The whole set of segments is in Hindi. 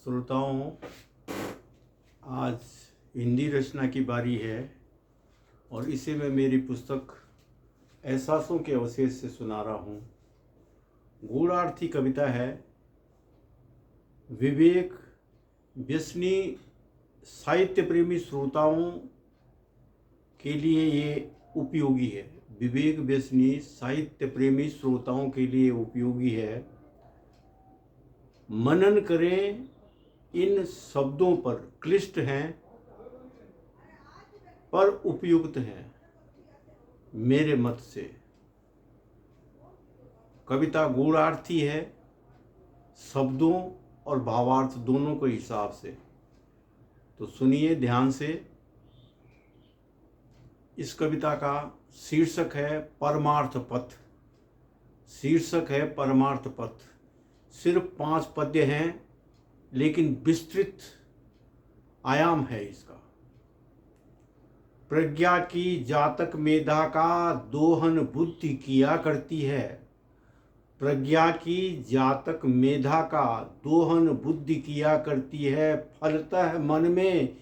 श्रोताओं, आज हिंदी रचना की बारी है और इसे मैं मेरी पुस्तक एहसासों के अवशेष से सुना रहा हूँ। गूढ़ार्थी कविता है। विवेक व्यसनी साहित्य प्रेमी श्रोताओं के लिए ये उपयोगी है। विवेक व्यसनी साहित्य प्रेमी श्रोताओं के लिए उपयोगी है। मनन करें, इन शब्दों पर क्लिष्ट हैं पर उपयुक्त हैं मेरे मत से। कविता गूढ़ार्थी है, शब्दों और भावार्थ दोनों के हिसाब से। तो सुनिए ध्यान से। इस कविता का शीर्षक है परमार्थ पथ। शीर्षक है परमार्थ पथ। सिर्फ 5 पद्य हैं, लेकिन विस्तृत आयाम है इसका। प्रज्ञा की जातक मेधा का दोहन बुद्धि किया करती है। प्रज्ञा की जातक मेधा का दोहन बुद्धि किया करती है। फलतः मन में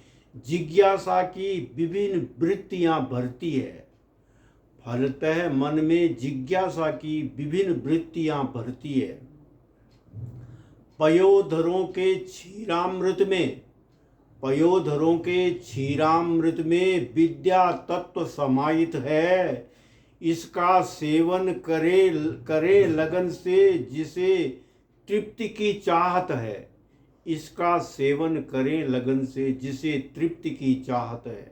जिज्ञासा की विभिन्न वृत्तियां भरती है। फलतः मन में जिज्ञासा की विभिन्न वृत्तियां भरती है। पयोधरों के क्षीरामृत में विद्या तत्व समाहित है। इसका सेवन करे लगन से जिसे तृप्ति की चाहत है। इसका सेवन करे लगन से जिसे तृप्ति की चाहत है।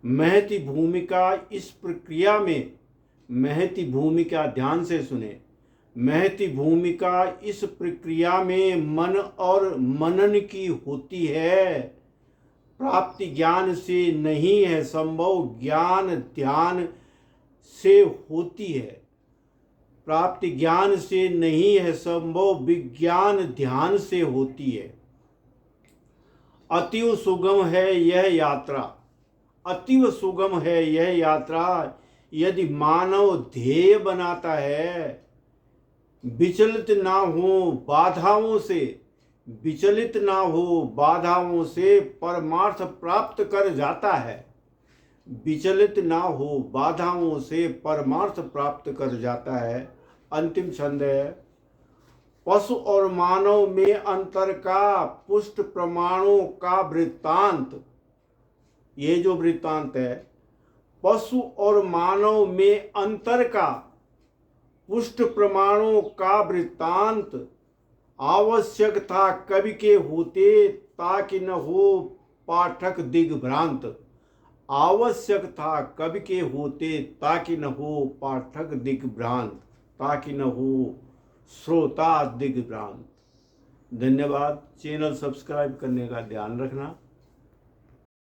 महती भूमिका इस प्रक्रिया में, महती भूमिका ध्यान से सुने, महती भूमिका इस प्रक्रिया में मन और मनन की होती है। प्राप्ति ज्ञान से नहीं है संभव, ज्ञान ध्यान से होती है। प्राप्ति ज्ञान से नहीं है संभव, विज्ञान ध्यान से होती है। अतीव सुगम है यह यात्रा, अतीव सुगम है यह यात्रा, यदि मानव ध्येय बनाता है। विचलित ना हो बाधाओं से, विचलित ना हो बाधाओं से परमार्थ प्राप्त कर जाता है। विचलित ना हो बाधाओं से परमार्थ प्राप्त कर जाता है। अंतिम छंद है। पशु और मानव में अंतर का पुष्ट प्रमाणों का वृत्तांत। ये जो वृत्तांत है, पशु और मानव में अंतर का पुष्ट प्रमाणों का वृत्तांत आवश्यक था कवि के होते, ताकि न हो पाठक दिग्भ्रांत। आवश्यक था कवि के होते, ताकि न हो पाठक दिग्भ्रांत, ताकि न हो श्रोता दिग्भ्रांत। धन्यवाद। चैनल सब्सक्राइब करने का ध्यान रखना।